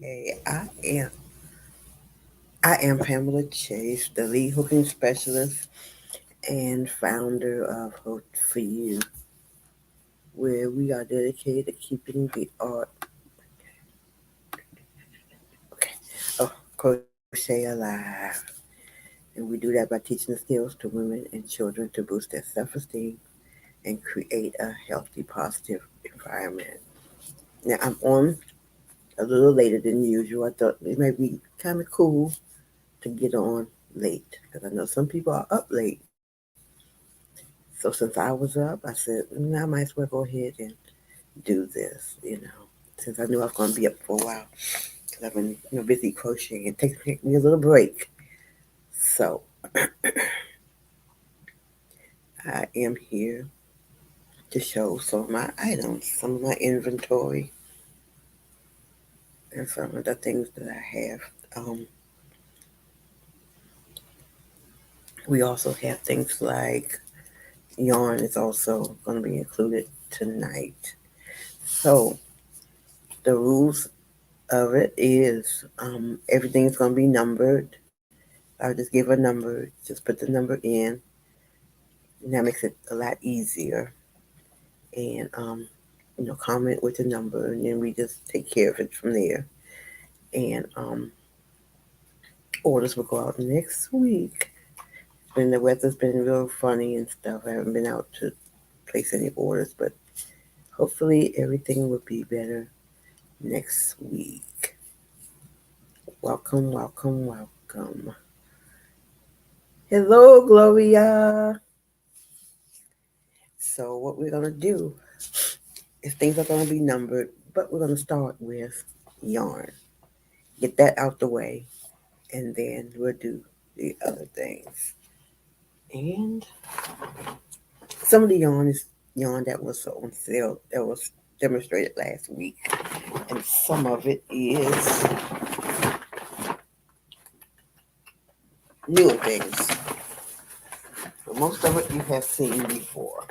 I am Pamela Chase, the lead hooking specialist and founder of Hook for You, where we are dedicated to keeping the art of crochet alive. And we do that by teaching the skills to women and children to boost their self-esteem and create a healthy, positive environment. Now I'm on a little later than usual. I thought it might be kind of cool to get on late because I know some people are up late. So since I was up, I said, I might as well go ahead and do this, since I knew I was going to be up for a while because I've been busy crocheting. It takes me a little break. So I am here to show some of my items, some of my inventory, and some of the things that I have. Um, we also have things like yarn is also going to be included tonight. So the rules of it is everything's going to be numbered. I'll just give a number, just put the number in, and that makes it a lot easier. And comment with the number, and then we just take care of it from there. And orders will go out next week. And the weather's been real funny and stuff. I haven't been out to place any orders, but hopefully everything will be better next week. Welcome, welcome, welcome. Hello, Gloria. So what we're gonna do is things are gonna be numbered, but we're gonna start with yarn. Get that out the way, and then we'll do the other things. And some of the yarn is yarn that was on sale that was demonstrated last week, and some of it is newer things. But most of it you have seen before.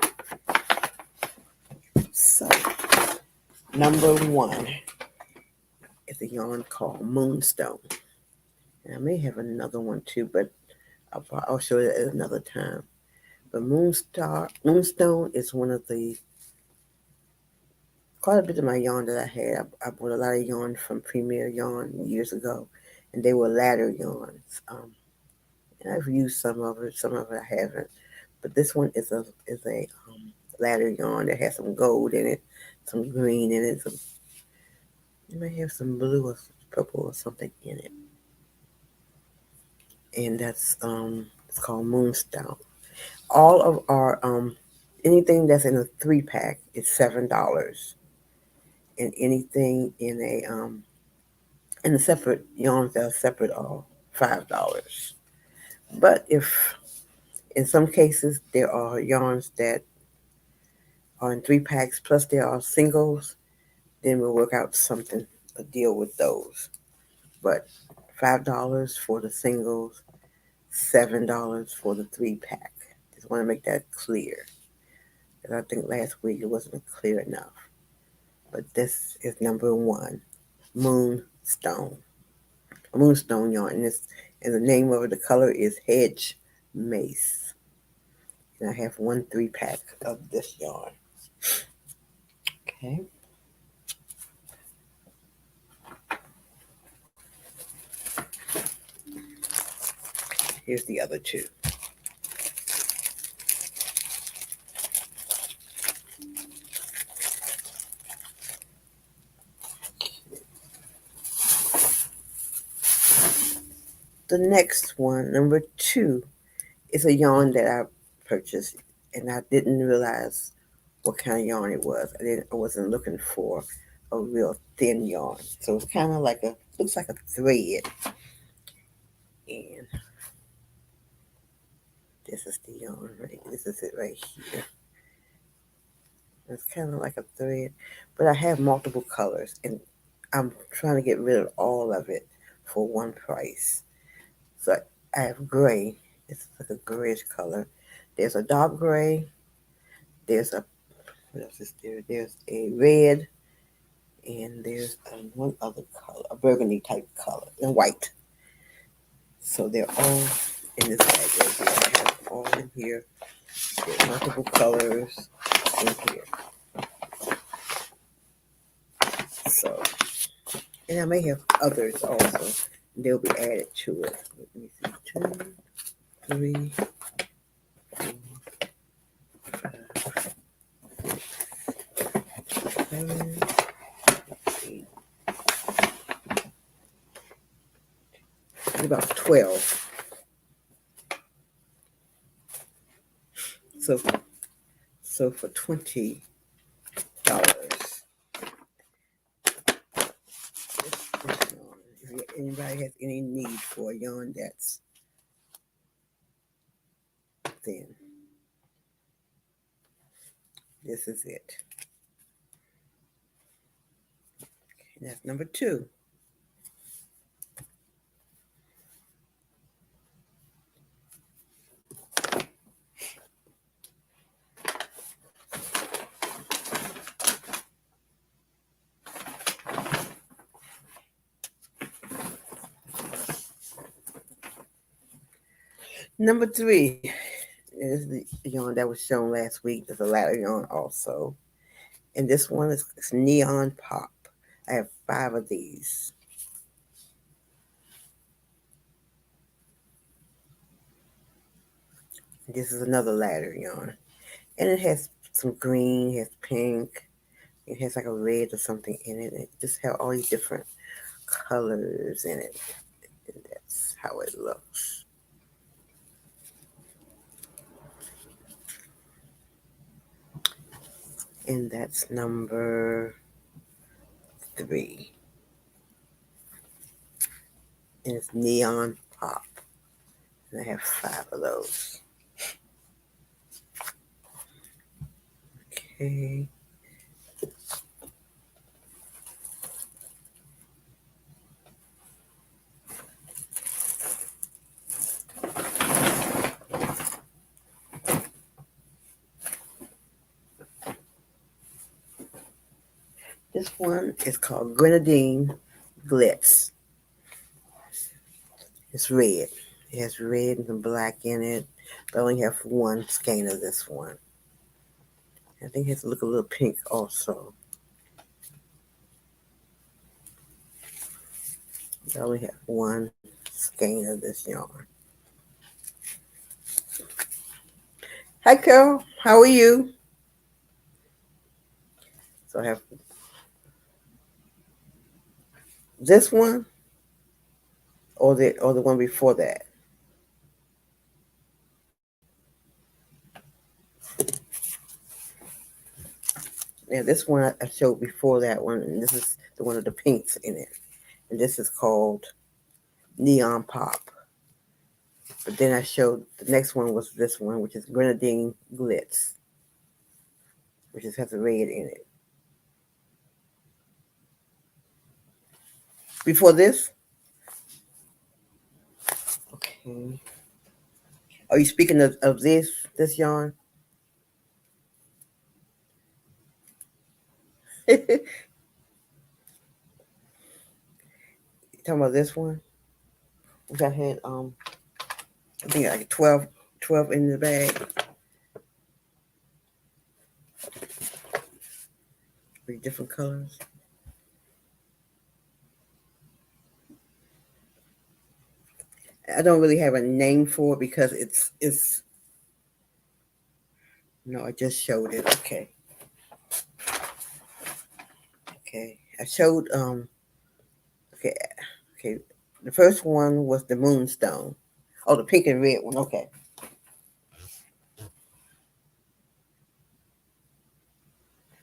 So number one is a yarn called Moonstone. And I may have another one too, but I'll show it at another time. But Moonstone is one of the quite a bit of my yarn that I had. I bought a lot of yarn from Premier Yarn years ago, and they were ladder yarns. And I've used some of it I haven't. But this one is a ladder yarn that has some gold in it, some green in it, it may have some blue or purple or something in it. And that's it's called Moonstone. All of our anything that's in a 3-pack is $7, and anything in the separate yarns that are separate are $5. But if in some cases there are yarns that are in 3-packs plus there are singles, then we'll work out something a deal with those. But $5 for the singles, $7 for the 3-pack. Just want to make that clear. Because I think last week it wasn't clear enough. But this is number one, Moonstone. A moonstone yarn. And the name of it, the color is Hedge Mace. And I have one 3-pack of this yarn. Okay. Here's the other two. The next one, number two, is a yarn that I purchased, and I didn't realize what kind of yarn it was. I wasn't looking for a real thin yarn, so it's kind of like looks like a thread. And this is the yarn right. This is it right here. It's kind of like a thread, but I have multiple colors, and I'm trying to get rid of all of it for one price. So I have gray. It's like a grayish color. There's a dark gray. There's a what else is there? There's a red And there's one other color, a burgundy type color, and white. So they're all in this bag right here. I have them all in here. There's multiple colors in here. So, and I may have others also. They'll be added to it. Let me see. 2, 3, 4, 5, 7, 8. About 12. So, so for $20. If anybody has any need for a yarn that's thin, this is it. And that's number 2. Number 3 is the yarn that was shown last week. There's a ladder yarn also. And this one is Neon Pop. I have 5 of these. This is another ladder yarn. And it has some green, it has pink, it has like a red or something in it. It just has all these different colors in it. And that's how it looks. And that's number 3. And it's Neon Pop. And I have 5 of those. Okay. This one is called Grenadine Glitz. It's red. It has red and some black in it. But I only have one skein of this one. I think it has to look a little pink also. I only have one skein of this yarn. Hi, Carol. How are you? So I have this one or the one before that. Now this one I showed before that one, and this is the one with the pinks in it. And this is called Neon Pop. But then I showed the next one was this one, which is Grenadine Glitz, which has the red in it. Before this? Okay. Are you speaking of this yarn? Talking about this one? Which I had I think like 12 in the bag. 3 different colors. I don't really have a name for it because it's no, I just showed it. Okay. Okay. I showed okay, okay. The first one was the Moonstone. Oh, the pink and red one. Okay.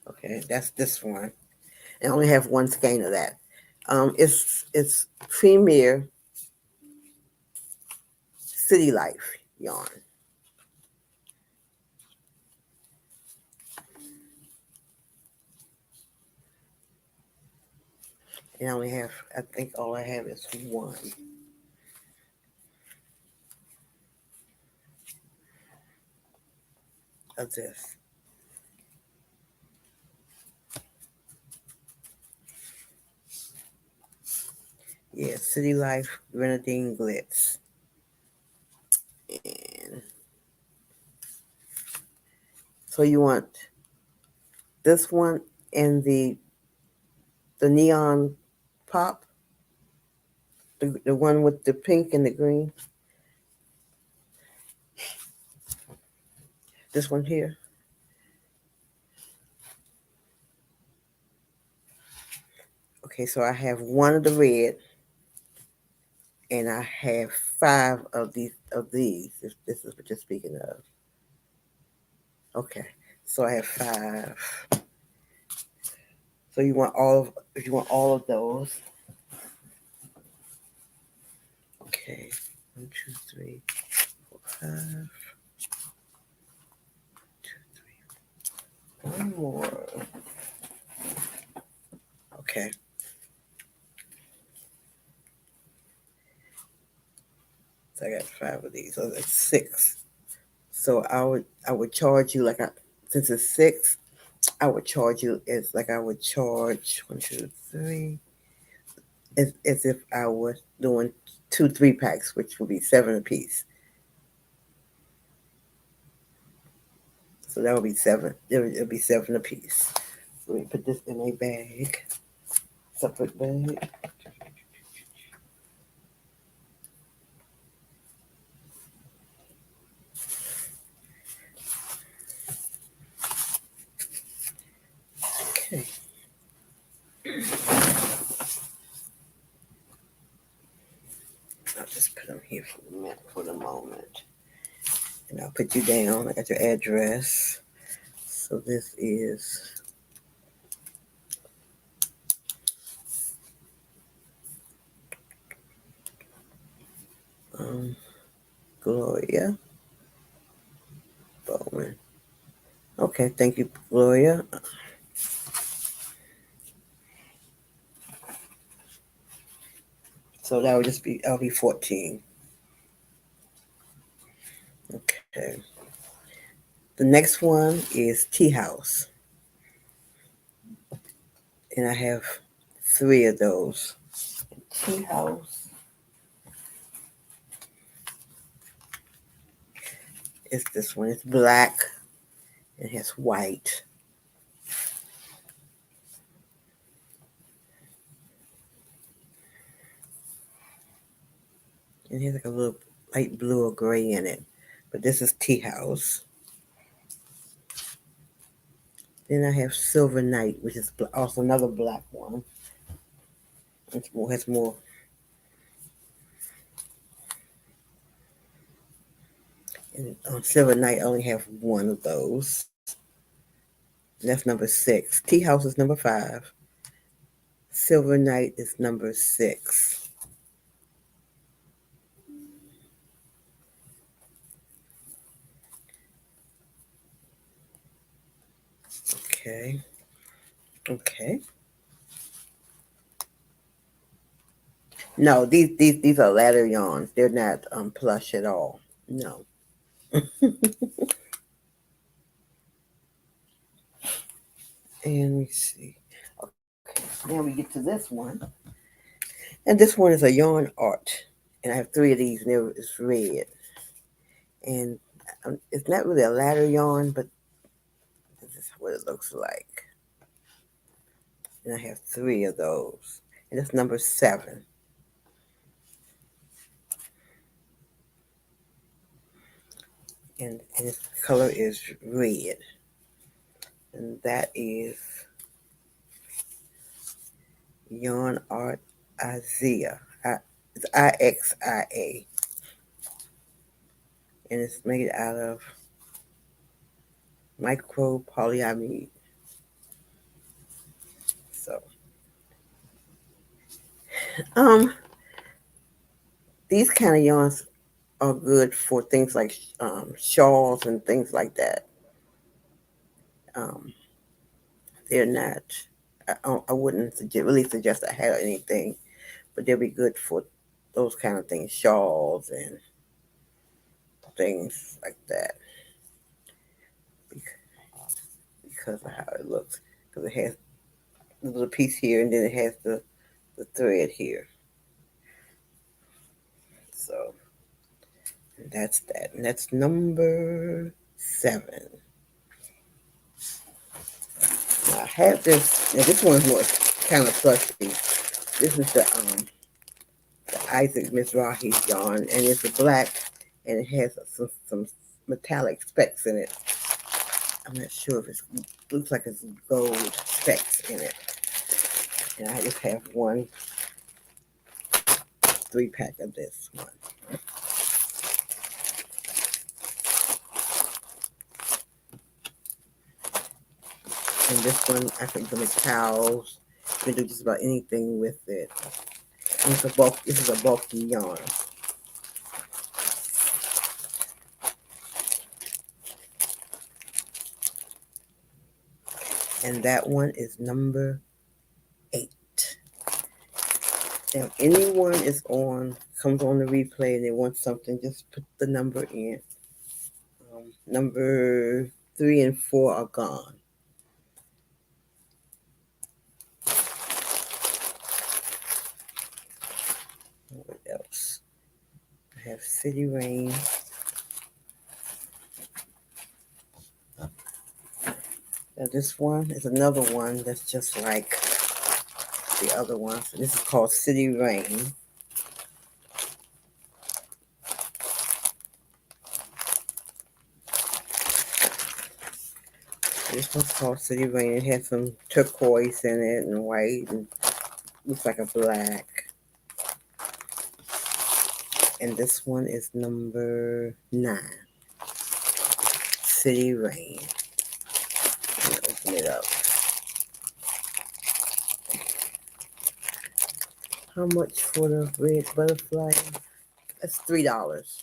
Okay, that's this one. I only have one skein of that. It's Premier City Life yarn. And I only have, I think all I have is one of this. Yeah, City Life Grenadine Glitz. And so you want this one and the neon pop, the one with the pink and the green. This one here. Okay, so I have one of the red, and I have five of these. If this is what you're speaking of. Okay, so I have five. So if you want all of those. Okay, 1, 2, 3, 4, 5. 1 more. Okay, so I got five of these. So that's six. So I would charge you since it's six, I would charge you as like I would charge 1, 2, 3, as if I was doing 2 3 packs, which would be seven a piece. So that would be seven. It'll be seven a piece. So let me put this in a bag, separate bag. Okay. I'll just put them here for the moment, and I'll put you down. I got your address. So this is um, Gloria Bowman. Okay, thank you, Gloria. So that'll be 14. Okay. The next one is Tea House. And I have three of those. Tea House is this one. It's black. It has white. It has like a little light blue or gray in it. But this is Tea House. Then I have Silver Night, which is also another black one. Has more. And on Silver Night, I only have one of those. And that's number 6. Tea House is number 5. Silver Night is number 6. Okay. Okay. No, these are ladder yarns. They're not plush at all. No. And we see. Okay. Now we get to this one. And this one is a yarn art. And I have three of these and it's red. And it's not really a ladder yarn, but this is what it looks like. And I have three of those. And it's number 7. And its color is red. And that is Yarn Art Isaiah. It's IXIA. And it's made out of micro polyamide. So, um, these kind of yarns are good for things like shawls and things like that. Um, they're not. I wouldn't really suggest I have anything, but they'll be good for those kind of things, shawls and things like that, because of how it looks. Because it has the little piece here, and then it has the thread here. So that's that. And that's number 7. Now, I have this. Now this one's more kind of fluffy. This is the Isaac Mizrahi yarn, and it's a black, and it has some metallic specks in it. I'm not sure if it looks like it's gold specks in it. And I just have one 3-pack of this one. And this one, I can do make towels. You can do just about anything with it. And this is a bulky yarn. And that one is number 8. Now, if anyone comes on the replay and they want something, just put the number in. Number 3 and 4 are gone. What else? I have City Rain. Now this one is another one that's just like the other ones. This is called City Rain. This one's called City Rain. It has some turquoise in it and white and looks like a black. And this one is number 9. City Rain. I'm gonna open it up. How much for the red butterfly? That's $3.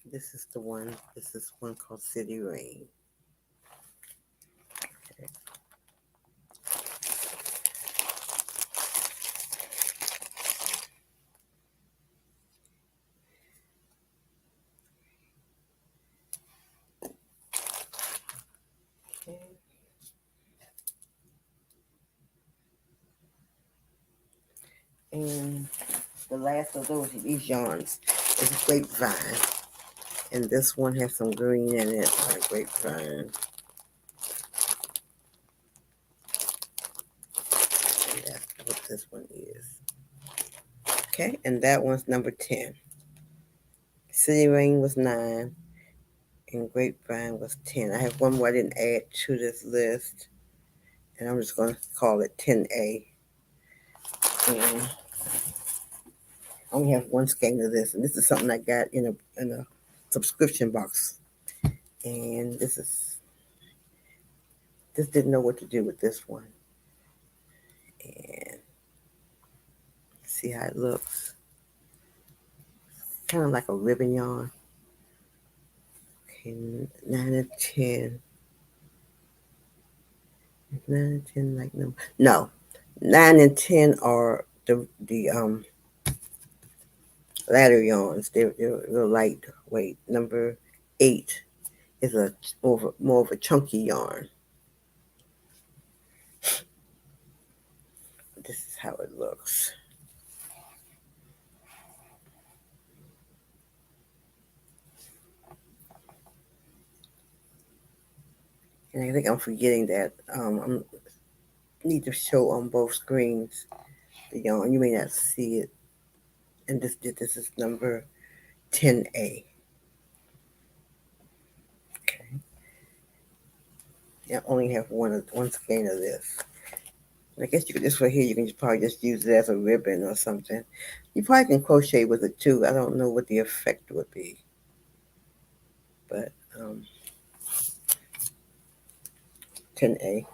This is the one. This is one called City Rain. Okay. Okay. And the last of these yarns is Grapevine. And this one has some green in it, like Grapevine. And that's what this one is. Okay, and that one's number 10. City Rain was 9, and Grapevine was 10. I have one more I didn't add to this list, and I'm just going to call it 10A. And I only have one skein of this, and this is something I got in a subscription box. And just didn't know what to do with this one. And see how it looks. Kind of like a ribbon yarn. Okay, 9 and 10. 9 and 10 like no. 9 and 10 are the ladder yarns. They're real lightweight. Number 8 is a more of a chunky yarn. This is how it looks. And I think I'm forgetting that I need to show on both screens the yarn. You may not see it. And this is number 10A. Okay. I only have one skein of this. I guess you could this right here. You can probably just use it as a ribbon or something. You probably can crochet with it too. I don't know what the effect would be, but 10A.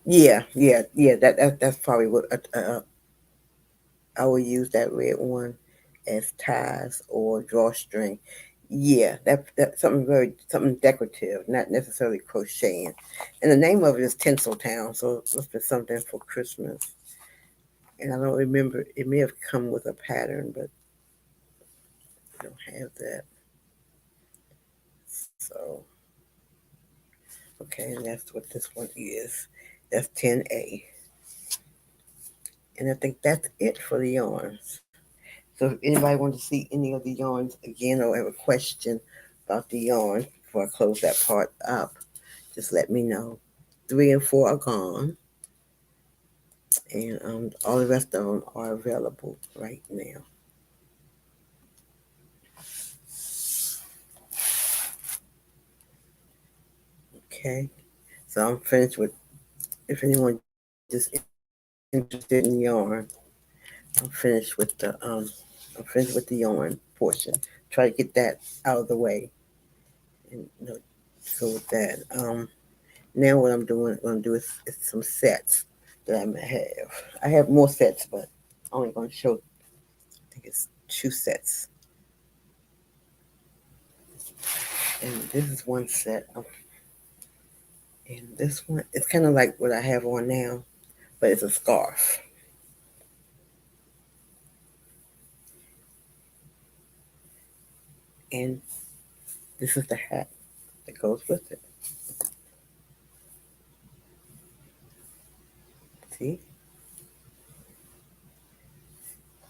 Yeah. That's probably what I will use that red one as ties or drawstring. Yeah, that's something decorative, not necessarily crocheting. And the name of it is Tinseltown, so it must be something for Christmas. And I don't remember. It may have come with a pattern, but I don't have that. So Okay, and that's what this one is. That's 10A. And I think that's it for the yarns. So if anybody wants to see any of the yarns again or have a question about the yarn before I close that part up, just let me know. 3 and 4 are gone, and all the rest of them are available right now. Okay, so I'm finished with. If anyone just interested in yarn, I'm finished with the yarn portion. Try to get that out of the way, and so with that, now what I'm doing, going to do is some sets that I may have. I have more sets, but I'm only going to show. I think it's 2 sets, and this is one set. And this one, it's kind of like what I have on now, but it's a scarf. And this is the hat that goes with it. See?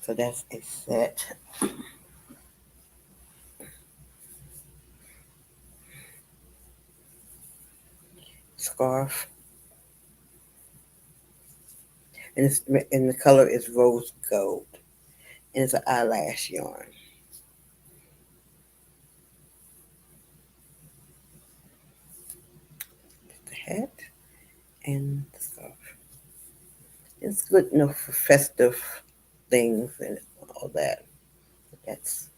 So that's a set. Scarf. And the color is rose gold. And it's an eyelash yarn. The hat and the scarf. It's good enough for festive things and all that. That's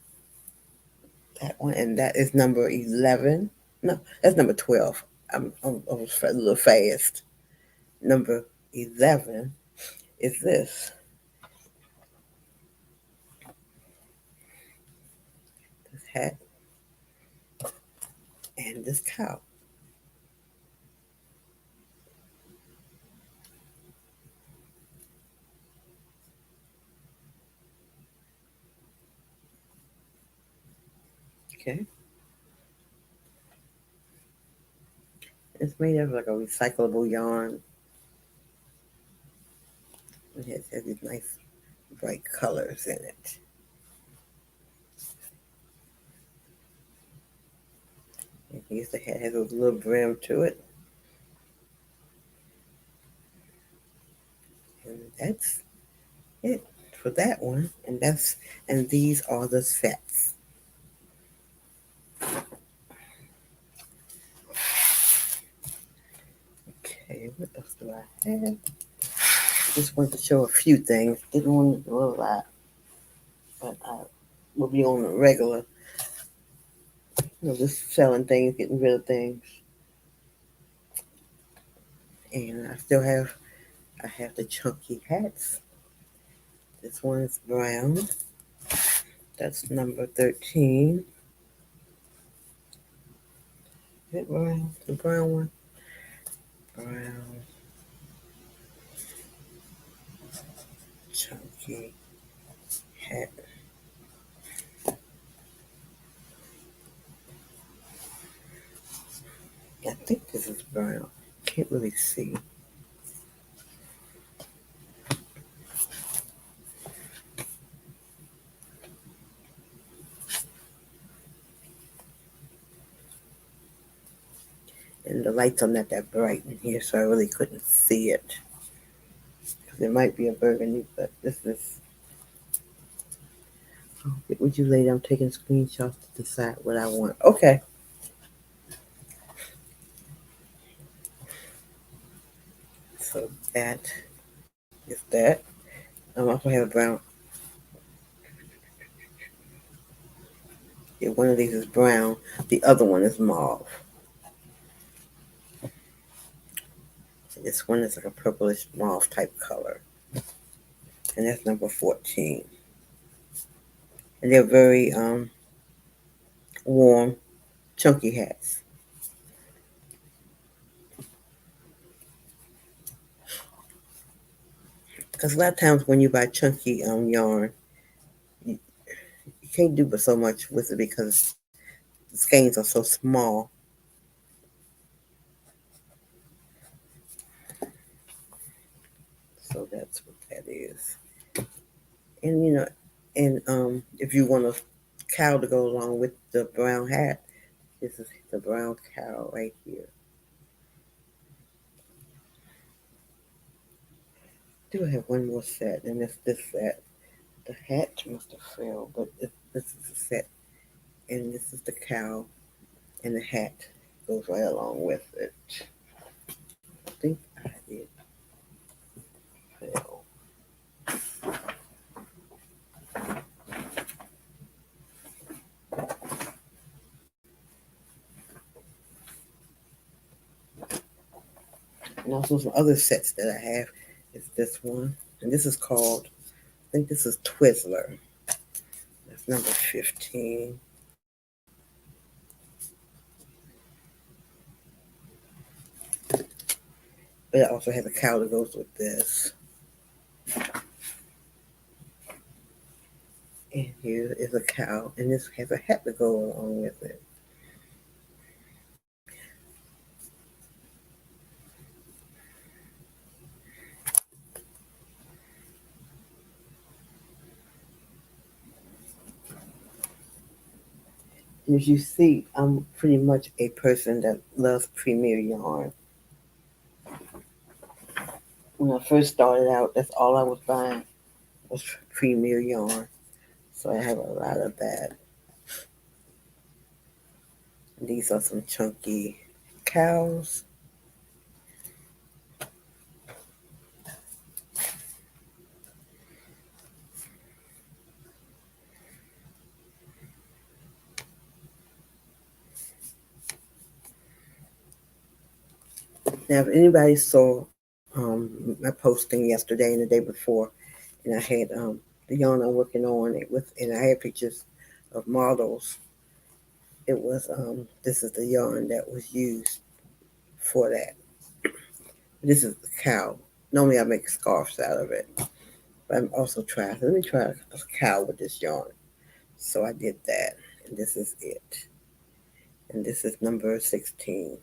that one, and that is number 11. No, that's number 12. I was a little fast. Number 11 is this hat and this cow. Okay, it's made of like a recyclable yarn. It has these nice bright colors in it. I guess the hat has a little brim to it, and that's it for that one. And these are the sets. Okay, what else do I have? Just wanted to show a few things. Didn't want to do a lot, but I will be on a regular, just selling things, getting rid of things. And I have the chunky hats. This one is brown. That's number 13. Is it brown? The brown one? Brown, chunky hat. I think this is brown. Can't really see. And the lights are not that bright in here, so I really couldn't see it. It might be a burgundy, but this is. Oh, would you later? I'm taking screenshots to decide what I want. Okay. So that is that. I also have a brown. Yeah, one of these is brown. The other one is mauve. This one is like a purplish mauve type color. And that's number 14. And they're very warm, chunky hats. Because a lot of times when you buy chunky yarn, you can't do but so much with it because the skeins are so small. So that's what that is. And if you want a cow to go along with the brown hat, this is the brown cow right here. Do I have one more set? And it's this set. The hat must have fell, but this is the set. And this is the cow, and the hat goes right along with it. I think I did fail. And also some other sets that I have is this one. And this is called, I think this is Twizzler. That's number 15. But it also has a cow that goes with this. And here is a cow, and this has a hat to go along with it. And as you see, I'm pretty much a person that loves Premier yarn. When I first started out, that's all I was buying was Premier yarn. So I have a lot of that. And these are some chunky cows. Now, if anybody saw my posting yesterday and the day before, and I had the yarn I'm working on it with, and I had pictures of models. It was this is the yarn that was used for that. This is the cow. Normally I make scarves out of it, but I'm also trying. Let me try a cow with this yarn. So I did that, and this is it. And this is number 16.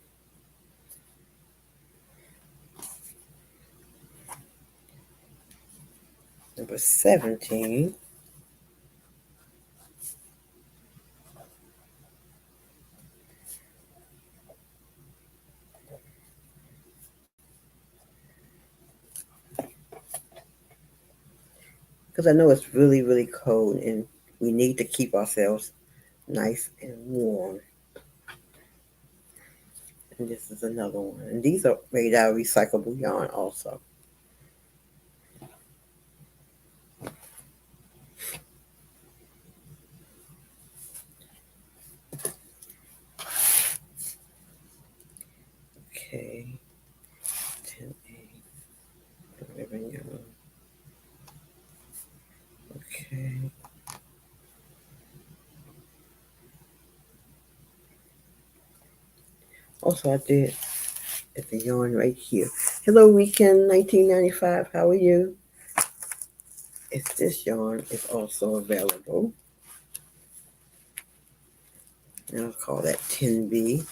Number 17. Because I know it's really, really cold, and we need to keep ourselves nice and warm. And this is another one. And these are made out of recyclable yarn also. Okay. 10A. Ribbon yarn. Okay. Also, I did at the yarn right here. Hello, Weekend 1995. How are you? If this yarn is also available, and I'll call that 10B.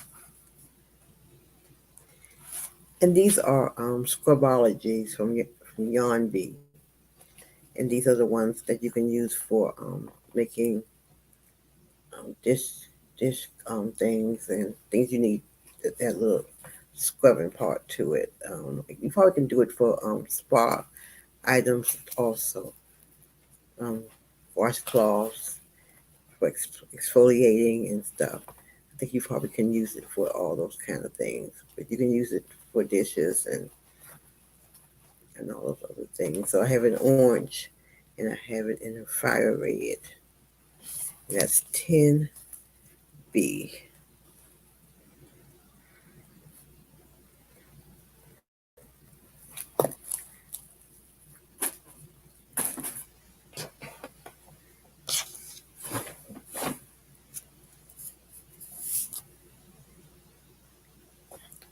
And these are Scrubologies from Yarn Bee. And these are the ones that you can use for making dish things and things you need that little scrubbing part to it. You probably can do it for spa items also. Um, Washcloths for exfoliating and stuff. I think you probably can use it for all those kind of things, but you can use it for dishes and all those other things. So I have an orange and I have it in a fire red. That's 10B.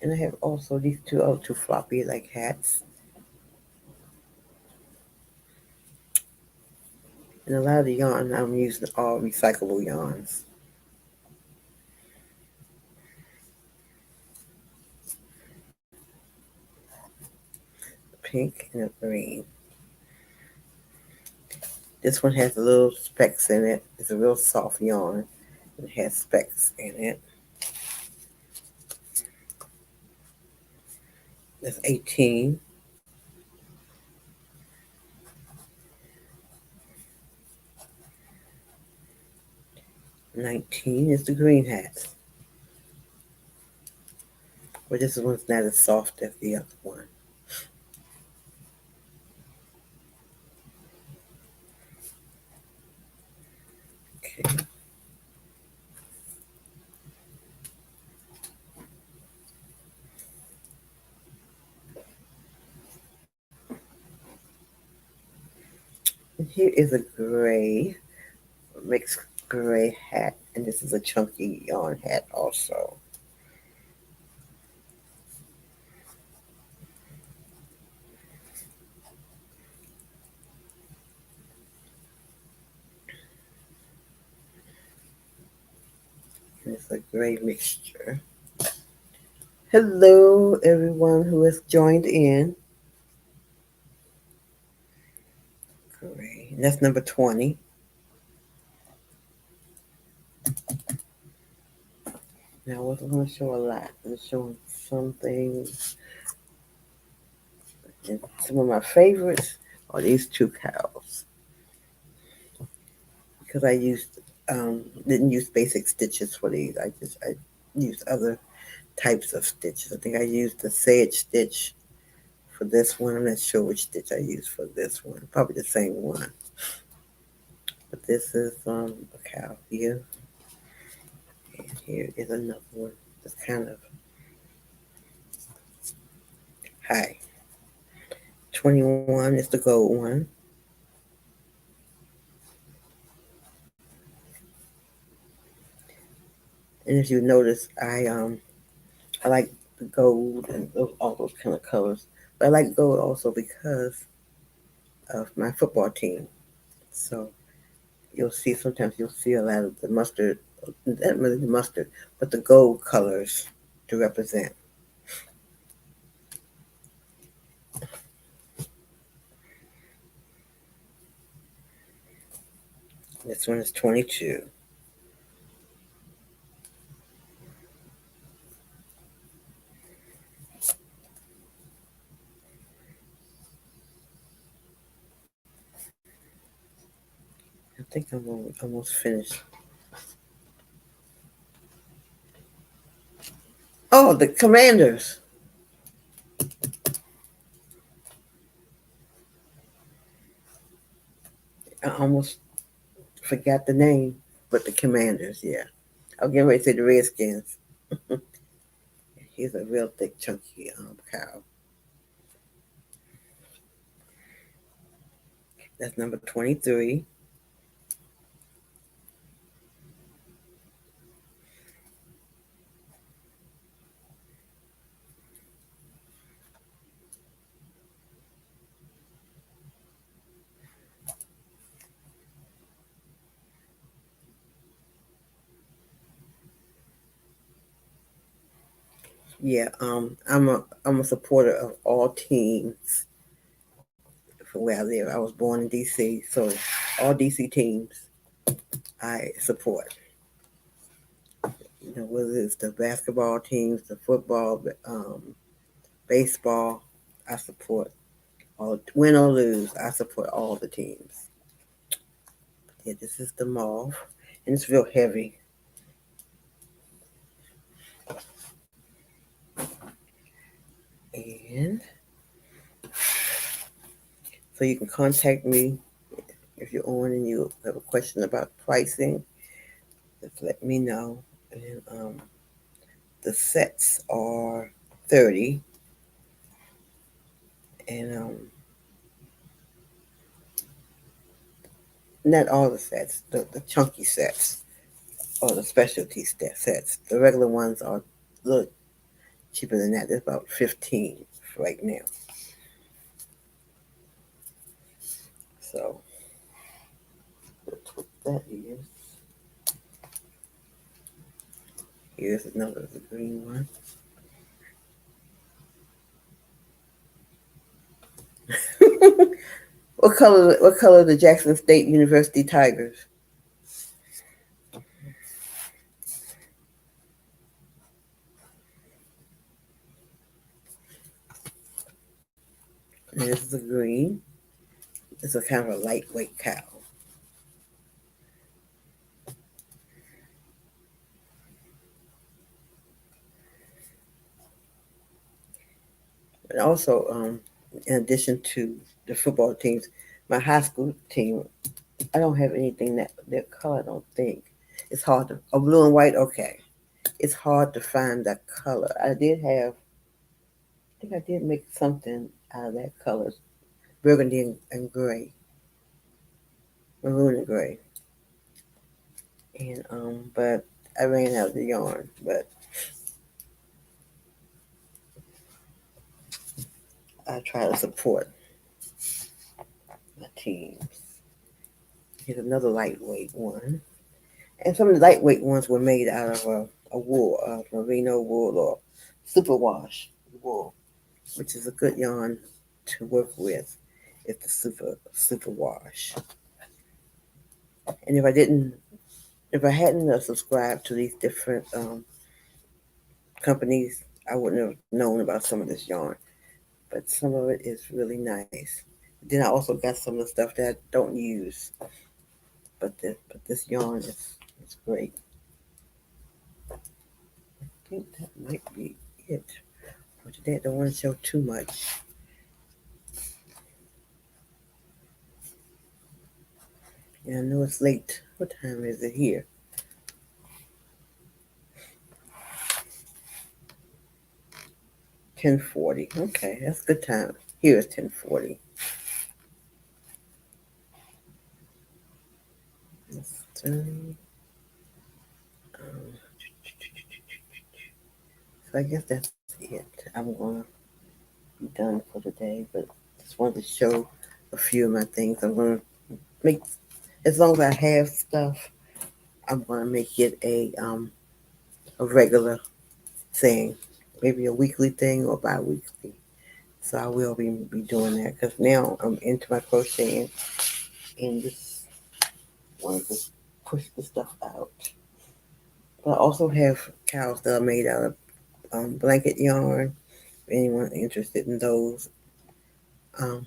And I have also these two floppy like hats. And a lot of the yarn I'm using all recyclable yarns. pink and a green. This one has a little specks in it. It's a real soft yarn. It has specks in it. That's 18. 19 is the green hat. But this one's not as soft as the other one. Okay. And here is a gray, mixed gray hat. And this is a chunky yarn hat also. And it's a gray mixture. Hello, everyone who has joined in. Gray. And that's number 20. Now, I wasn't going to show a lot. I'm showing some things. And some of my favorites are these two cows. Because I didn't use basic stitches for these. I used other types of stitches. I think I used the sage stitch for this one. I'm not sure which stitch I used for this one. Probably the same one. But this is a cow here. And here is another one. It's kind of high. 21 is the gold one. And if you notice, I like the gold and all those kind of colors. But I like gold also because of my football team. So sometimes you'll see a lot of the mustard, not really the mustard, but the gold colors to represent. This one is 22. I think I'm almost finished. Oh, the Commanders. I almost forgot the name, but the Commanders, yeah. I was getting ready to say the Redskins. He's a real thick, chunky cow. That's number 23. Yeah, I'm a supporter of all teams from where I live. I was born in DC, so all DC teams I support. Whether it's the basketball teams, the football, baseball, I support all. Win or lose, I support all the teams. Yeah, this is the mauve, and it's real heavy. And so you can contact me if you're on and you have a question about pricing. Just let me know. And the sets are 30, and not all the sets, the chunky sets or the specialty sets. The regular ones are a little cheaper than that. It's about 15 right now. So that's what that is. Here's another the green one. What color? What color are the Jackson State University Tigers? And this is a green. It's a kind of a lightweight cow. And also, in addition to the football teams, my high school team, I don't have anything that their color. I don't think it's hard to. Oh, blue and white. Okay, it's hard to find that color. I did have. I think I did make something out of that color, burgundy and gray, maroon and gray, and but I ran out of the yarn. But I try to support my teams. Here's another lightweight one. And some of the lightweight ones were made out of a wool, merino wool or superwash wool, which is a good yarn to work with. It's the superwash. And if I hadn't subscribed to these different companies, I wouldn't have known about some of this yarn. But some of it is really nice. Then I also got some of the stuff that I don't use, but this yarn is great. I think that might be it. For today, I don't want to show too much. Yeah, I know it's late. What time is it here? 10:40. Okay, that's a good time. Here is 10:40. Um, so I guess that's it. I'm gonna be done for today, but just wanted to show a few of my things. I'm gonna make as long as I have stuff, I'm gonna make it a regular thing, maybe a weekly thing or bi-weekly. So I will be doing that because now I'm into my crocheting and just wanted to push the stuff out. But I also have cows that are made out of blanket yarn. If anyone interested in those, um,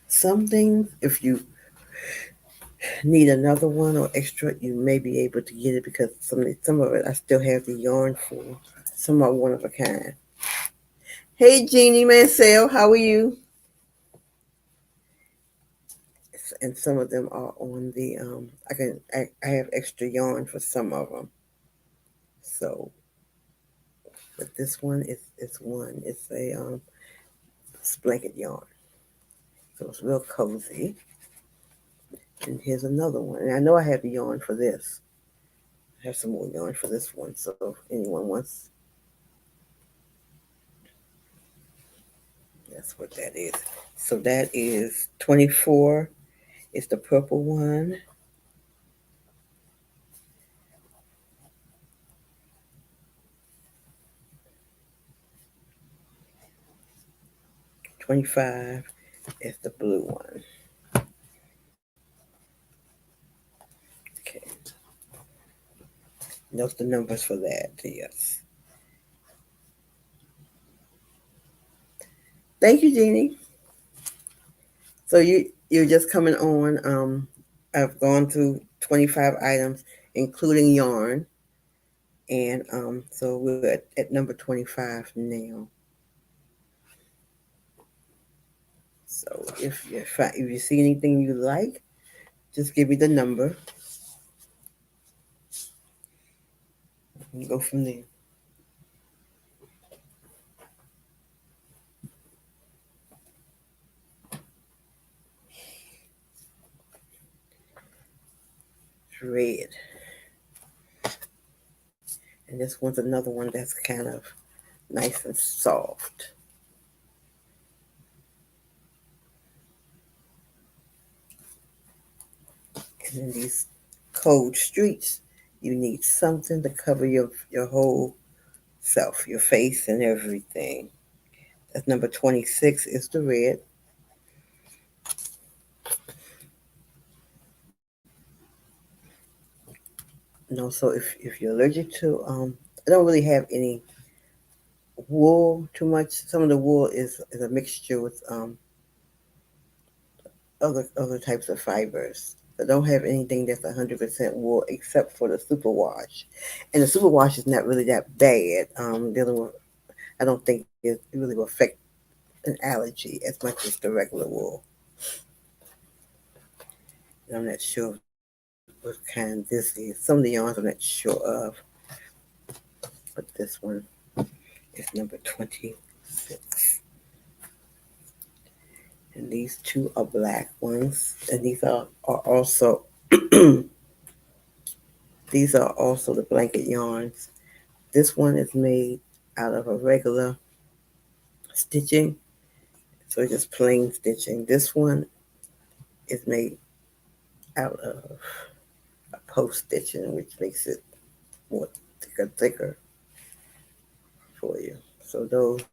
some things if you need another one or extra, you may be able to get it because some of it I still have the yarn for. Some are one of a kind. Hey, Jeannie Mansell, how are you? And some of them are on the I have extra yarn for some of them. So, but this one is one. It's a blanket yarn, so it's real cozy. And here's another one. And I know I have the yarn for this. I have some more yarn for this one. So if anyone wants, that's what that is. So that is 24. It's the purple one. 25 is the blue one. Okay. Those the numbers for that. Yes. Thank you, Jeannie. So you're just coming on. I've gone through 25 items, including yarn, and so we're at number 25 now. So if you see anything you like, just give me the number and go from there. Red, and this one's another one that's kind of nice and soft. And then these cold streets. You need something to cover your whole self, your face and everything. That's number 26 is the red. No, so if you're allergic to, I don't really have any wool too much. Some of the wool is a mixture with other types of fibers. I don't have anything that's 100% wool except for the superwash, and the superwash is not really that bad. Dealing with, I don't think it really will affect an allergy as much as the regular wool. And I'm not sure what kind this is. Some of the yarns I'm not sure of, but this one is number 26. And these two are black ones, and are also these are also the blanket yarns. This one is made out of a regular stitching, so just plain stitching. This one is made out of a post stitching, which makes it more thicker for you. So those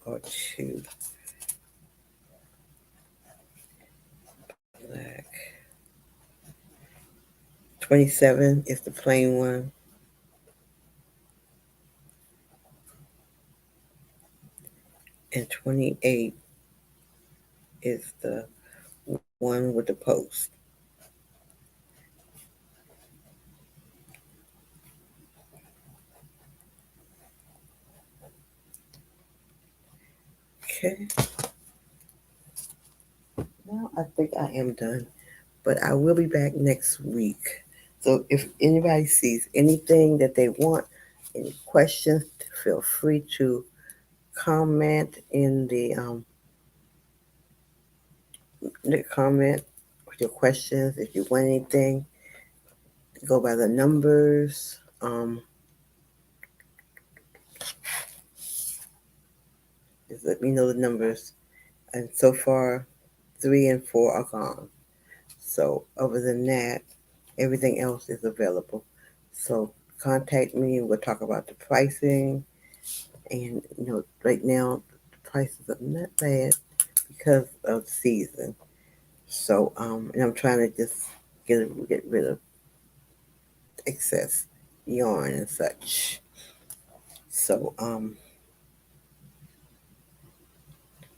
are two. Black 27 is the plain one, and 28 is the one with the post. Okay, now I think I am done, but I will be back next week. So if anybody sees anything that they want, any questions, feel free to comment in the comment with your questions. If you want anything, go by the numbers. Just let me know the numbers. And so far, 3 and 4 are gone. So other than that, everything else is available. So contact me and we'll talk about the pricing. And right now the prices are not bad because of the season. So and I'm trying to just get rid of excess yarn and such. So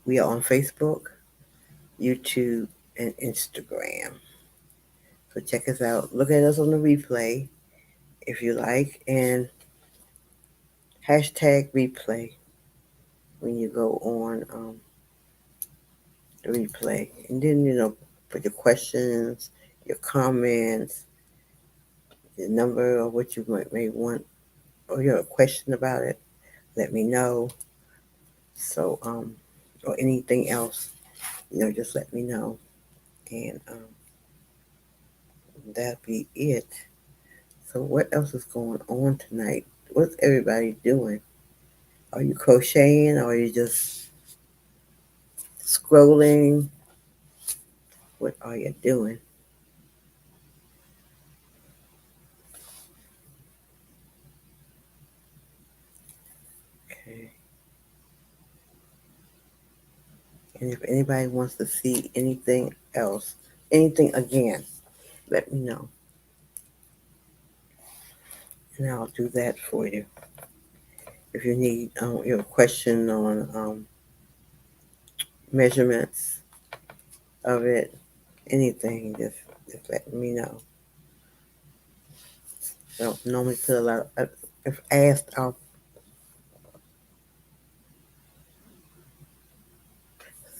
we are on Facebook, YouTube, and Instagram. So check us out. Look at us on the replay if you like, and hashtag replay when you go on the replay. And then, put your questions, your comments, the number or what you may want, or you have a question about it, let me know. So, or anything else, just let me know. And that'll be it. So, what else is going on tonight? What's everybody doing? Are you crocheting or are you just scrolling? What are you doing? Okay. And if anybody wants to see anything else, anything again, let me know. And I'll do that for you. If you need your question on measurements of it, anything, just let me know. I don't normally put a lot of, if asked,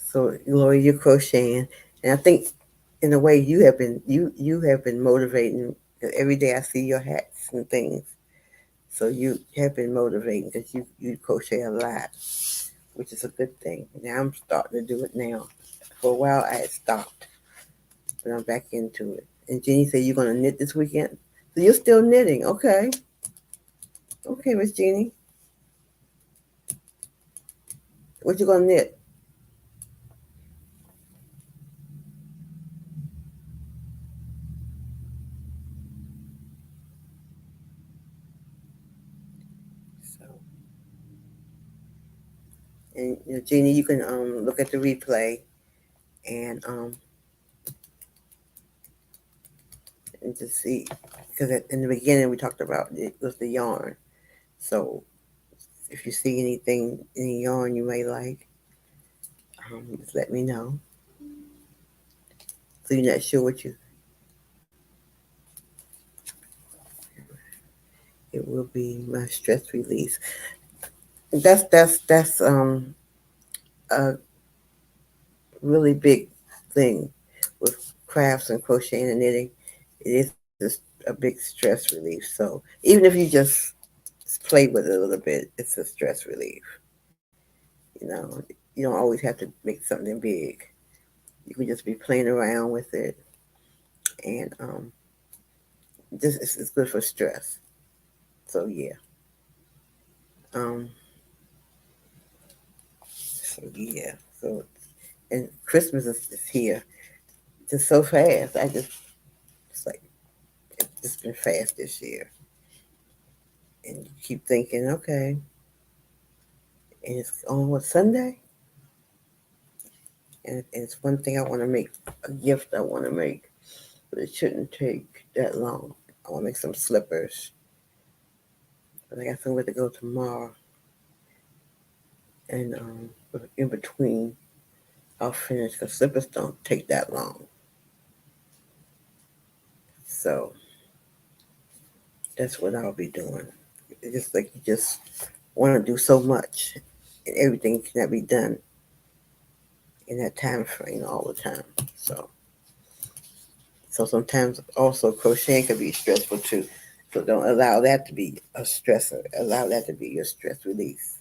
so Lori, you're crocheting. And I think in a way you have been motivating. 'Cause every day I see your hats and things. So you have been motivating because you crochet a lot, which is a good thing. Now I'm starting to do it now. For a while I had stopped, but I'm back into it. And Jenny said you're gonna knit this weekend. So you're still knitting, okay? Okay, Miss Jeannie. What you gonna knit? And Jeannie, you can look at the replay and just see, because in the beginning we talked about it was the yarn. So if you see anything, any yarn you may like, just let me know. So you're not sure what you, it will be my stress release. That's a really big thing with crafts and crocheting and knitting. It is a big stress relief. So even if you just play with it a little bit, it's a stress relief. You don't always have to make something big. You can just be playing around with it, and just it's good for stress. So yeah, um, so yeah, so and Christmas is here just so fast. It's like it's been fast this year, and you keep thinking, okay, and it's on what Sunday, and it's one thing I want to make, a gift I want to make, but it shouldn't take that long. I want to make some slippers, but I got somewhere to go tomorrow, and in between I'll finish because slippers don't take that long. So that's what I'll be doing. It's just like you just want to do so much, and everything cannot be done in that time frame all the time. So sometimes also crocheting can be stressful too. So don't allow that to be a stressor. Allow that to be your stress release.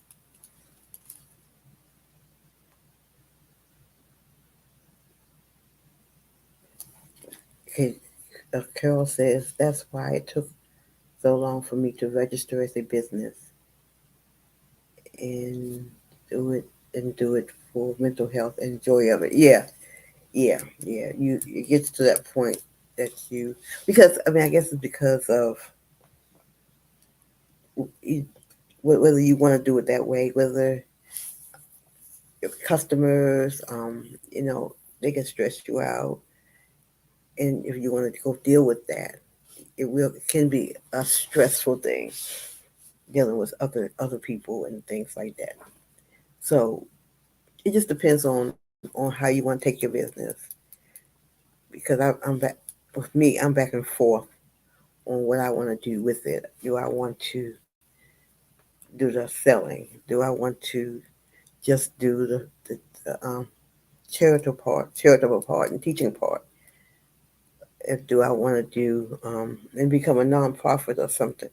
Okay, Carol says that's why it took so long for me to register as a business and do it do it for mental health and joy of it. Yeah, yeah. You it gets to that point that you, because I mean I guess it's because of you, whether you want to do it that way, whether your customers, they can stress you out, and if you want to go deal with that, it can be a stressful thing dealing with other people and things like that. So it just depends on how you want to take your business, because I'm back with me. I'm back and forth on what I want to do with it. Do I want to do the selling? Do I want to just do the charitable part and teaching part? If do I want to do and become a nonprofit or something,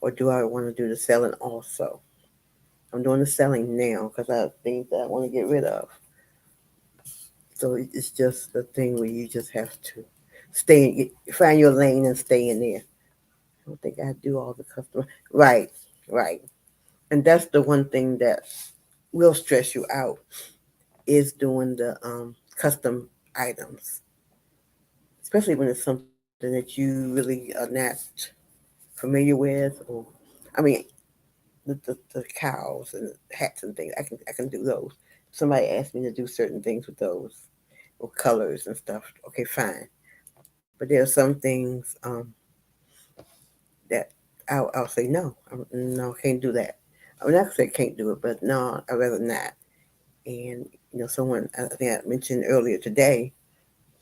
or do I want to do the selling also? I'm doing the selling now because I have things that I want to get rid of. So it's just the thing where you just have to find your lane and stay in there. I don't think I do all the customer. Right, right. And that's the one thing that will stress you out, is doing the custom items, especially when it's something that you really are not familiar with. Or, I mean, the cows and hats and things. I can do those. Somebody asked me to do certain things with those, or colors and stuff. Okay, fine. But there are some things that I'll say no. No, can't do that. I'm not gonna say can't do it, but no, I'd rather not. And someone, I think I mentioned earlier today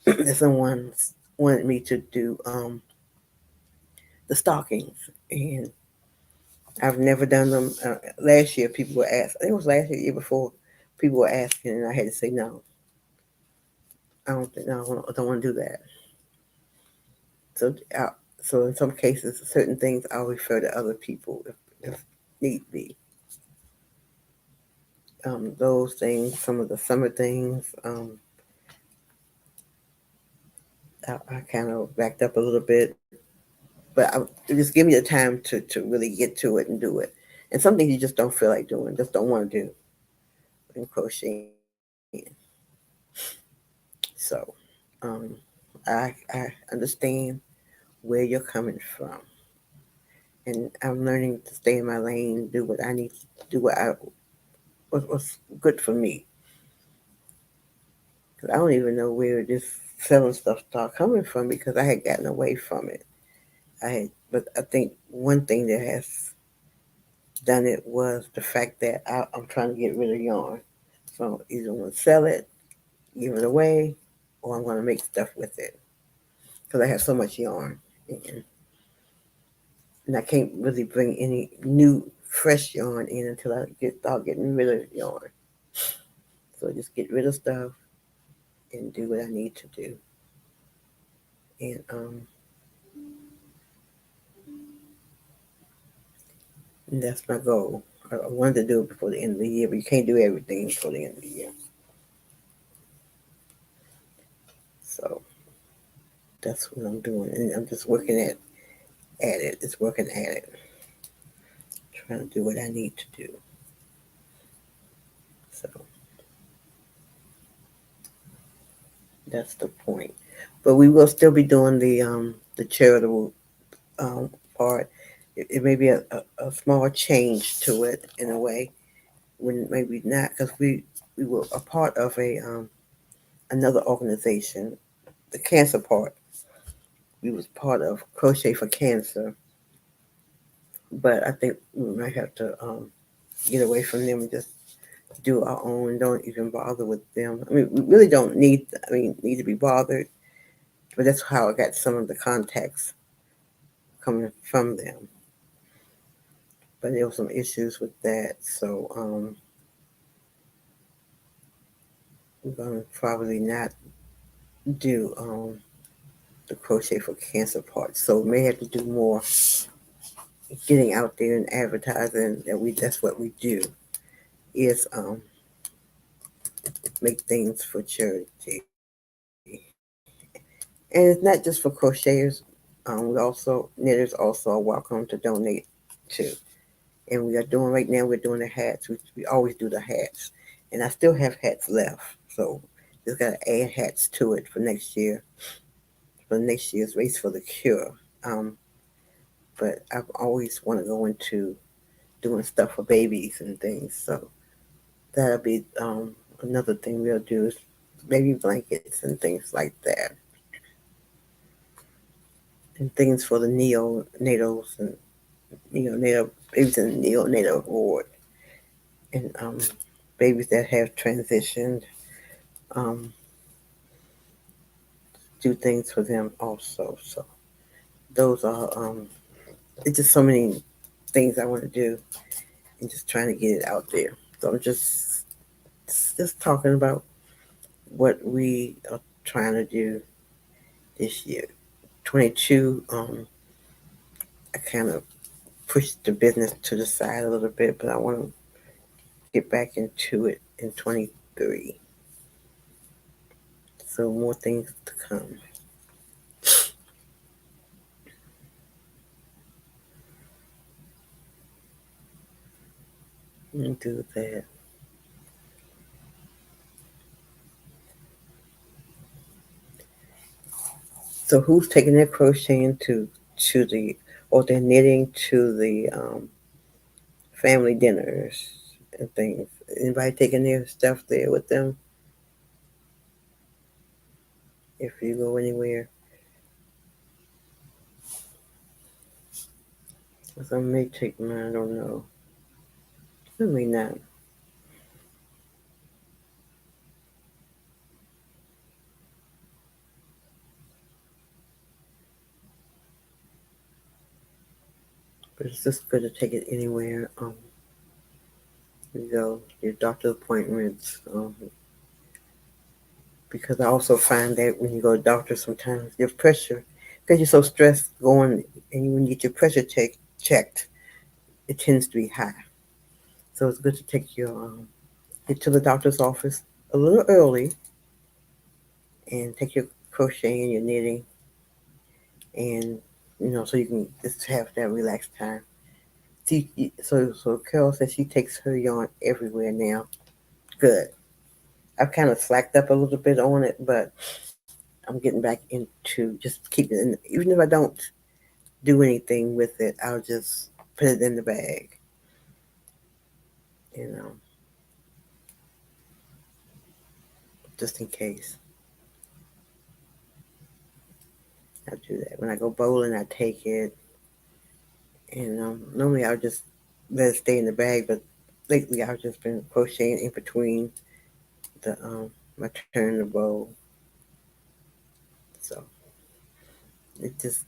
that someone wanted me to do the stockings, and I've never done them. Last year, people were asking. I think it was last year before. People were asking, and I had to say no. I don't think no. I don't want to do that. So, so in some cases, certain things I'll refer to other people if need be. Those things, some of the summer things, I kind of backed up a little bit, but it just give me the time to really get to it and do it. And some things you just don't feel like doing, just don't want to do in crocheting. So, um, I understand where you're coming from, and I'm learning to stay in my lane, do what I need to do, was good for me. 'Cause I don't even know where this selling stuff started coming from because I had gotten away from it. But I think one thing that has done it was the fact that I'm trying to get rid of yarn. So either I'm going to sell it, give it away, or I'm going to make stuff with it because I have so much yarn. And, and I can't really bring any new, fresh yarn in until I start getting rid of yarn. So just get rid of stuff and do what I need to do. And that's my goal. I wanted to do it before the end of the year, but you can't do everything before the end of the year. So that's what I'm doing, and I'm just working at it. It's working at it, trying to do what I need to do. So that's the point. But we will still be doing the charitable part. It may be a small change to it in a way, when maybe not, because we were a part of a another organization, the cancer part. We was part of Crochet for Cancer, but I think we might have to get away from them and just do our own. Don't even bother with them. I mean, we really don't need. I mean, need to be bothered. But that's how I got some of the contacts coming from them. But there were some issues with that, so we're gonna probably not do the crochet for cancer part. So we may have to do more getting out there and advertising that we that's what we do is make things for charity. And it's not just for crocheters. We also knitters also are welcome to donate too. And we are doing right now. We're doing the hats. We always do the hats, and I still have hats left. So just gotta add hats to it for next year. For next year's race for the cure. Um, but I've always want to go into doing stuff for babies and things. So that'll be another thing we'll do is baby blankets and things like that, and things for the neonatals and neonatal babies in the neonatal ward, and babies that have transitioned. Um, do things for them also. So those are it's just so many things I want to do and just trying to get it out there. So I'm just talking about what we are trying to do this year. 22, I kind of pushed the business to the side a little bit, but I want to get back into it in 23. So more things to come. And do that. So who's taking their crocheting to the or their knitting to the family dinners and things? Anybody taking their stuff there with them if you go anywhere? Some may take mine, I don't know. Some may not. But it's just good to take it anywhere. You go, your doctor appointments. Because I also find that when you go to the doctor, sometimes your pressure, because you're so stressed going, and when you get your pressure checked, it tends to be high. So it's good to take your get to the doctor's office a little early and take your crocheting, your knitting, and so you can just have that relaxed time. See, so Carol says she takes her yarn everywhere now. Good. I've kind of slacked up a little bit on it, but I'm getting back into just keeping it. Even if I don't do anything with it, I'll just put it in the bag. You know. just in case. I do that. When I go bowling, I take it. And normally I'll just let it stay in the bag, but lately I've just been crocheting in between the my turn to bowl. So it just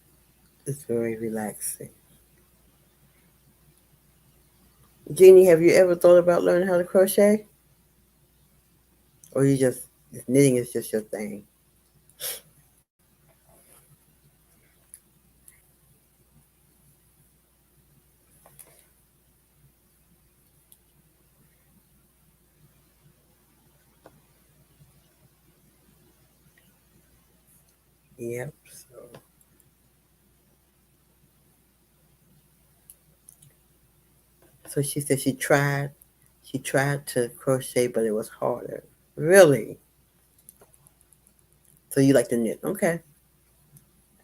it's very relaxing. Jeannie, have you ever thought about learning how to crochet? Or you just knitting is just your thing? Yep. So she said she tried to crochet, but it was harder. Really? So you like to knit? Okay.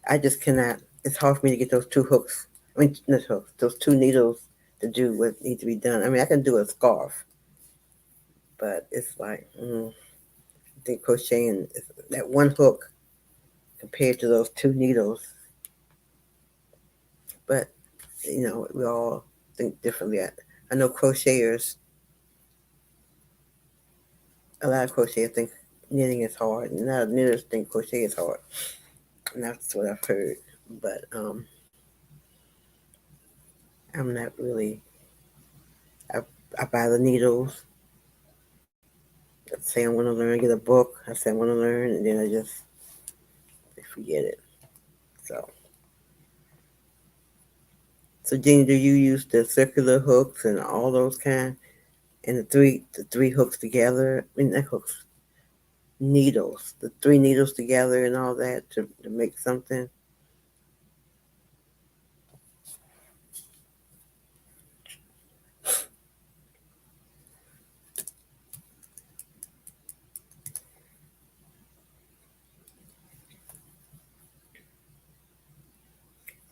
I just cannot. It's hard for me to get those two hooks. I mean, not hooks. Those two needles to do what needs to be done. I mean, I can do a scarf, but it's like I think crocheting is that one hook compared to those two needles. But we all think differently. I know crocheters. A lot of crocheters think knitting is hard, and a lot of knitters think crochet is hard. And that's what I've heard. But I'm not really. I, I buy the needles. I say I want to learn, get a book. I say I want to learn, and then I just forget it. So, so Jeannie, do you use the circular hooks and all those kind, and the three hooks together? I mean, not hooks, needles, the three needles together and all that to make something.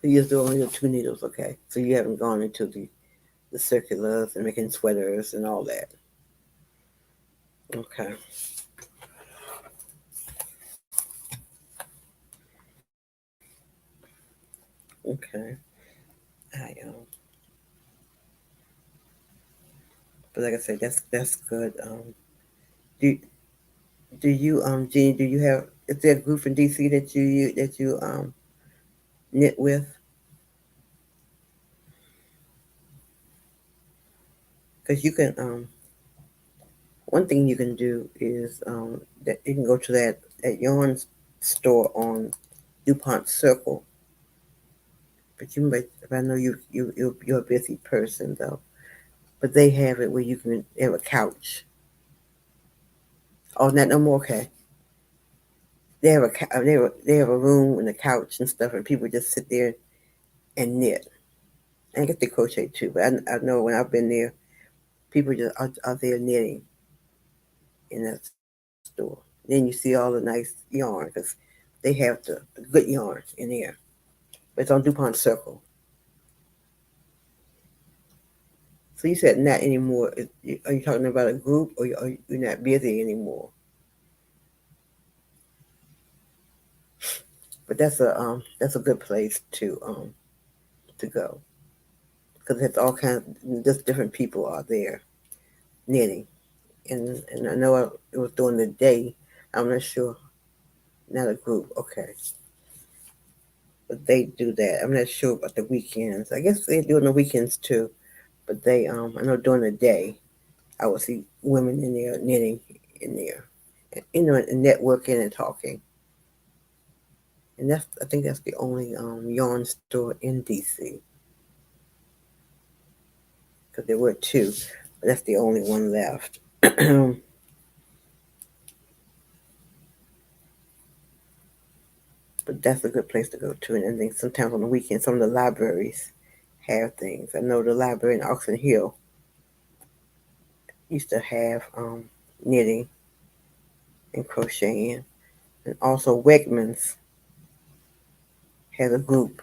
So you just do only the two needles, okay? So you haven't gone into the circulars and making sweaters and all that. Okay, okay. I but like I said, that's good. Do do you Jeannie? Do you have? Is there a group in DC that you knit with? Because you can one thing you can do is that you can go to that yarn store on DuPont Circle. But you might, if I know you're a busy person though. But they have it where you can have a couch. Oh, not no more. Okay, they have a room and a couch and stuff, and people just sit there and knit. I guess they crochet too, but I know when I've been there, people just are there knitting in that store. Then you see all the nice yarn because they have the good yarn in there. But it's on DuPont Circle. So you said not anymore. Are you talking about a group, or you're not busy anymore? But that's a good place to go because it's all kinds, just different people are there knitting, and I know it was during the day. I'm not sure. Not a group, okay, but they do that. I'm not sure about the weekends. I guess they do on the weekends too, but they I know during the day I would see women in there knitting in there, and networking and talking. And I think that's the only yarn store in DC because there were two, but that's the only one left. But that's a good place to go to. And I think sometimes on the weekend, some of the libraries have things. I know the library in Oxon Hill used to have knitting and crocheting, and also Wegmans has a group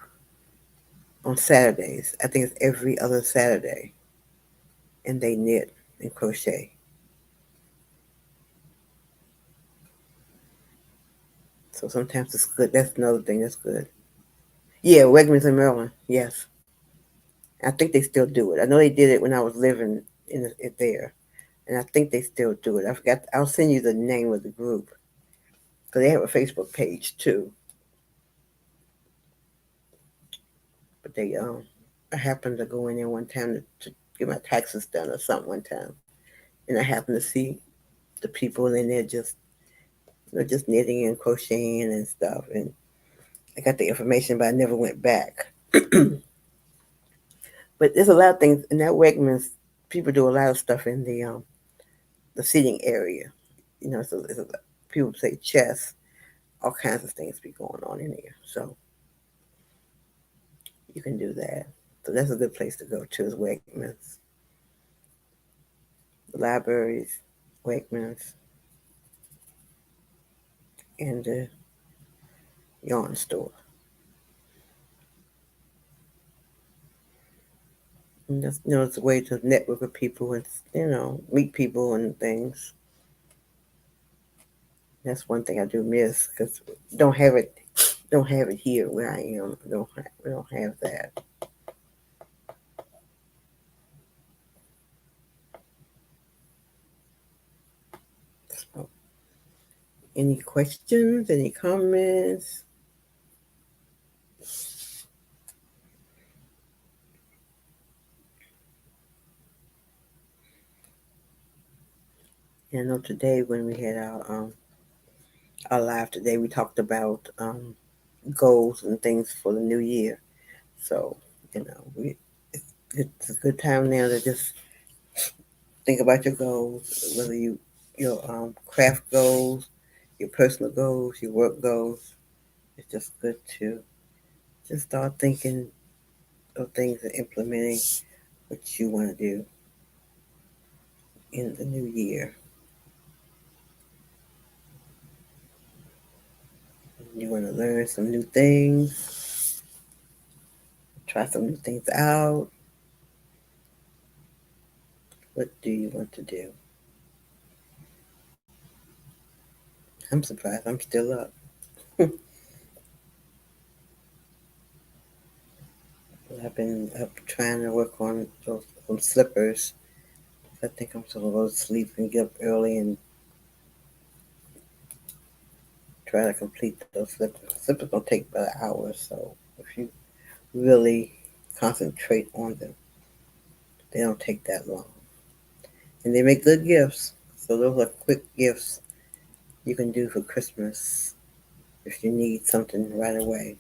on Saturdays. I think it's every other Saturday, and they knit and crochet. So sometimes it's good. That's another thing that's good. Yeah, Wegmans in Maryland. Yes, I think they still do it. I know they did it when I was living in there, and I think they still do it. I forgot. I'll send you the name of the group because they have a Facebook page too. But I happened to go in there one time to get my taxes done or something one time, and I happened to see the people in there just knitting and crocheting and stuff, and I got the information, but I never went back. But there's a lot of things in that Wegmans. People do a lot of stuff in the seating area. People say chess, all kinds of things be going on in there. So you can do that. So that's a good place to go to is Wegmans. The libraries, Wegmans, and the yarn store. And that's it's a way to network with people and meet people and things. That's one thing I do miss because don't have it don't have it here where I am. We don't have that. So, any questions? Any comments? I know today when we had our live today, we talked about goals and things for the new year. So it's a good time now to just think about your goals, whether your craft goals, your personal goals, your work goals. It's just good to just start thinking of things and implementing what you want to do in the new year. You want to learn some new things, try some new things out. What do you want to do? I'm surprised I'm still up. I've been up trying to work on those some slippers. I think I'm supposed to go to sleep and get up early and try to complete those slippers. Slippers don't take about an hour, so if you really concentrate on them, they don't take that long. And they make good gifts. So those are quick gifts you can do for Christmas if you need something right away.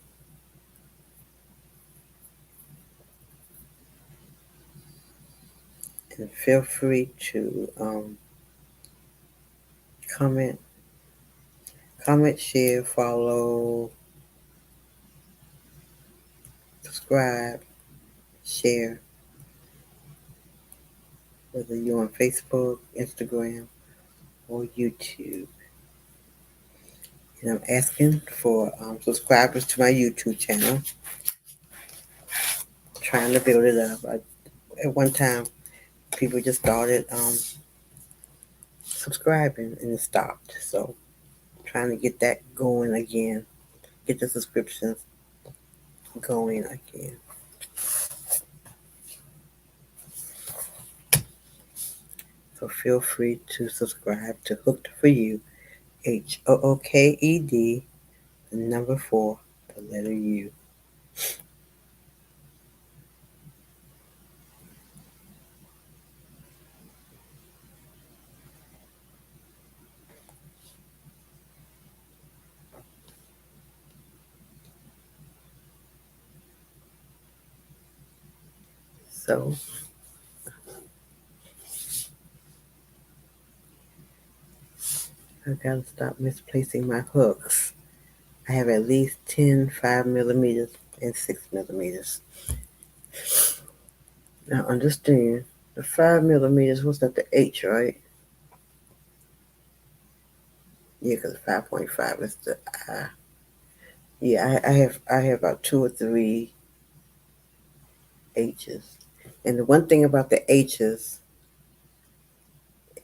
And feel free to comment, share, follow, subscribe, share, whether you're on Facebook, Instagram, or YouTube. And I'm asking for subscribers to my YouTube channel. Trying to build it up. At one time, people just started subscribing and it stopped. So trying to get that going again. Get the subscriptions going again. So feel free to subscribe to Hooked for You, HOOKED, the number 4, the letter U. So I gotta stop misplacing my hooks. I have at least 10 5 millimeters and 6 millimeters. Now understand the 5 millimeters was at the H, right? Yeah, because 5.5 is the I. Yeah, I have about 2 or 3 H's. And the one thing about the H's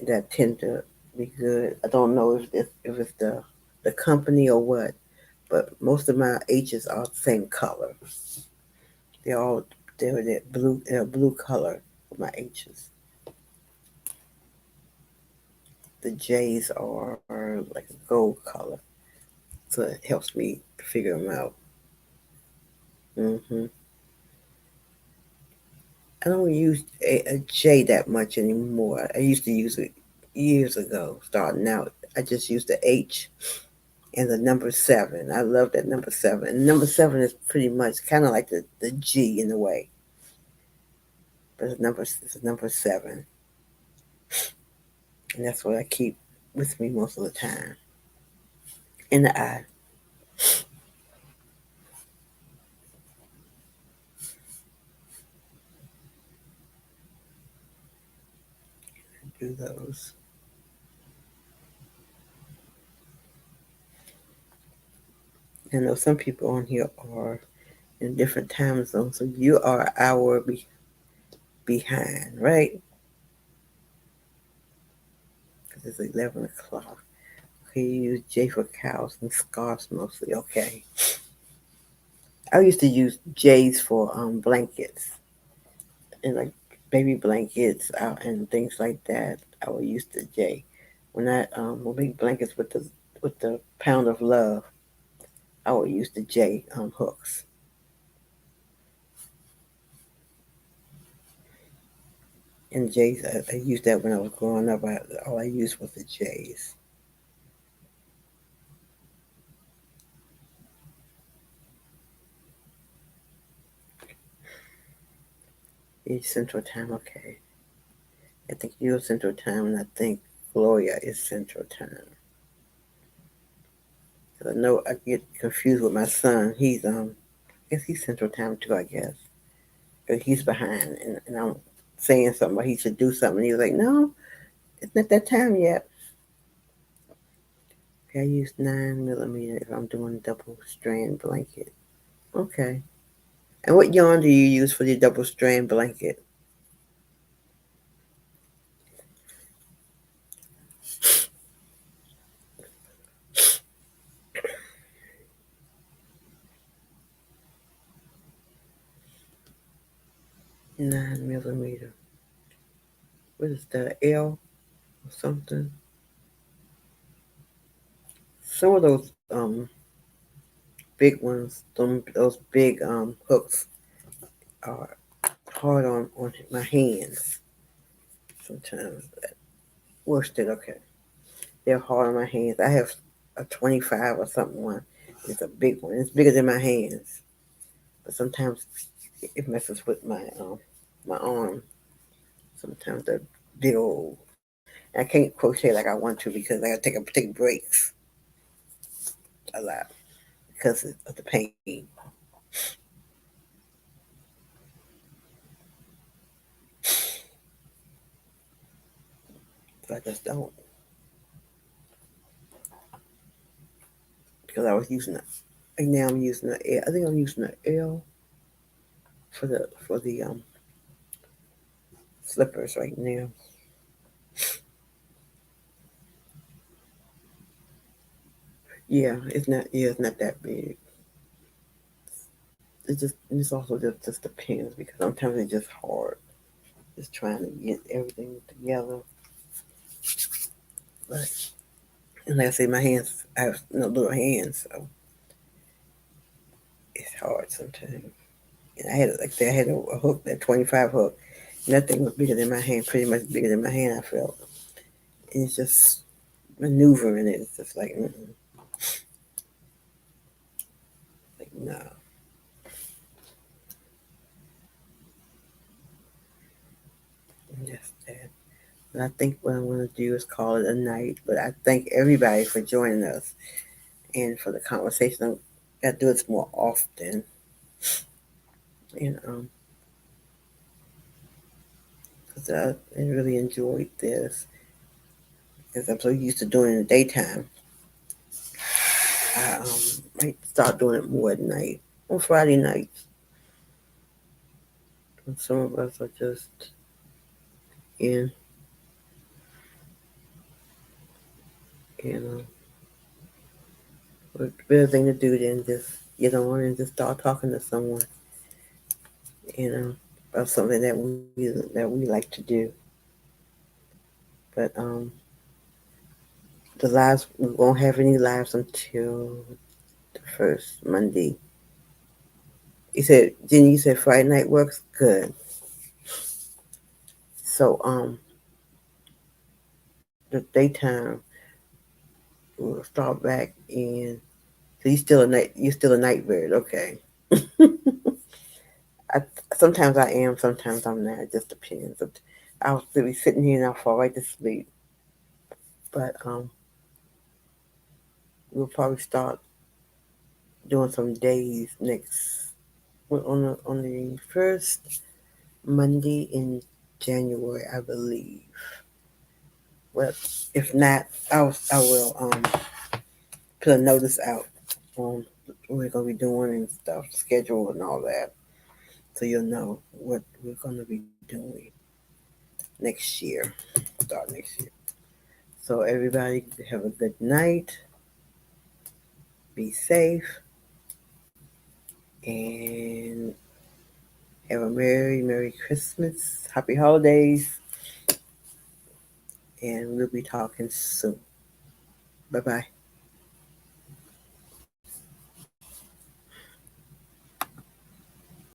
that tend to be good, I don't know if it's the company or what, but most of my H's are the same color. They're all they're that blue. They're blue color for my H's. The J's are like a gold color, so it helps me figure them out. hmm I don't use a J that much anymore. I used to use it years ago. Starting out, I just used the H and the number seven. I love that number seven. And number seven is pretty much kind of like the G in a way, but it's number seven, and that's what I keep with me most of the time. In the I do those. I know some people on here are in different time zones, so you are an hour behind, right? Because it's 11 o'clock. Okay, you use J for cows and scarves mostly. Okay. I used to use J's for blankets and like baby blankets out and things like that. I would use the J. When I would make blankets with the pound of love, I would use the J hooks. And J's, I used that when I was growing up. All I used was the J's. Each Central Time, okay. I think you're Central Time, and I think Gloria is Central Time. 'Cause I know I get confused with my son. I guess he's Central Time too. I guess, but he's behind, and I'm saying something, but he should do something. And he was like, "No, it's not that time yet." Okay, I use 9 millimeter if I'm doing double strand blanket. Okay. And what yarn do you use for the double strand blanket? 9 millimeter. What is that? L or something? Some of those big ones, those big hooks are hard on my hands sometimes. Worsted, okay. They're hard on my hands. I have a 25 or something one. It's a big one. It's bigger than my hands. But sometimes it messes with my arm. Sometimes they're big old. And I can't crochet like I want to because I gotta take breaks a lot because of the pain. So I just don't because I was using it. And now I'm using the L. I think I'm using the L for the slippers right now. Yeah, it's not. Yeah, it's not that big. It's also just depends because sometimes it's just hard, just trying to get everything together. But and like I say, my hands, I have no little hands, so it's hard sometimes. And I had like I had a hook, that 25 hook, and that thing was bigger than my hand, pretty much bigger than my hand. I felt, and it's just maneuvering it. It's just like, like no, just that. But I think what I'm going to do is call it a night. But I thank everybody for joining us and for the conversation. I do this more often, and because I really enjoyed this. Because I'm so used to doing it in the daytime, I might start doing it more at night on Friday nights. And some of us are just in, you know, What better thing to do than just get on and just start talking to someone, you know, about something that we like to do. But the lives we won't have any lives until the first Monday. You said Jenny, you said Friday night works good. So the daytime we'll start back in. So you're still a night bird, okay? I, sometimes I am, sometimes I'm not. It just depends. I'll still be sitting here and I'll fall right to sleep. But we'll probably start doing some days next on the first Monday in January, I believe. Well, if not, I will put a notice out on what we're gonna be doing and stuff, schedule and all that, so you'll know what we're gonna be doing next year. Start next year. So everybody have a good night. Be safe and have a Merry Christmas. Happy holidays. And we'll be talking soon. Bye bye.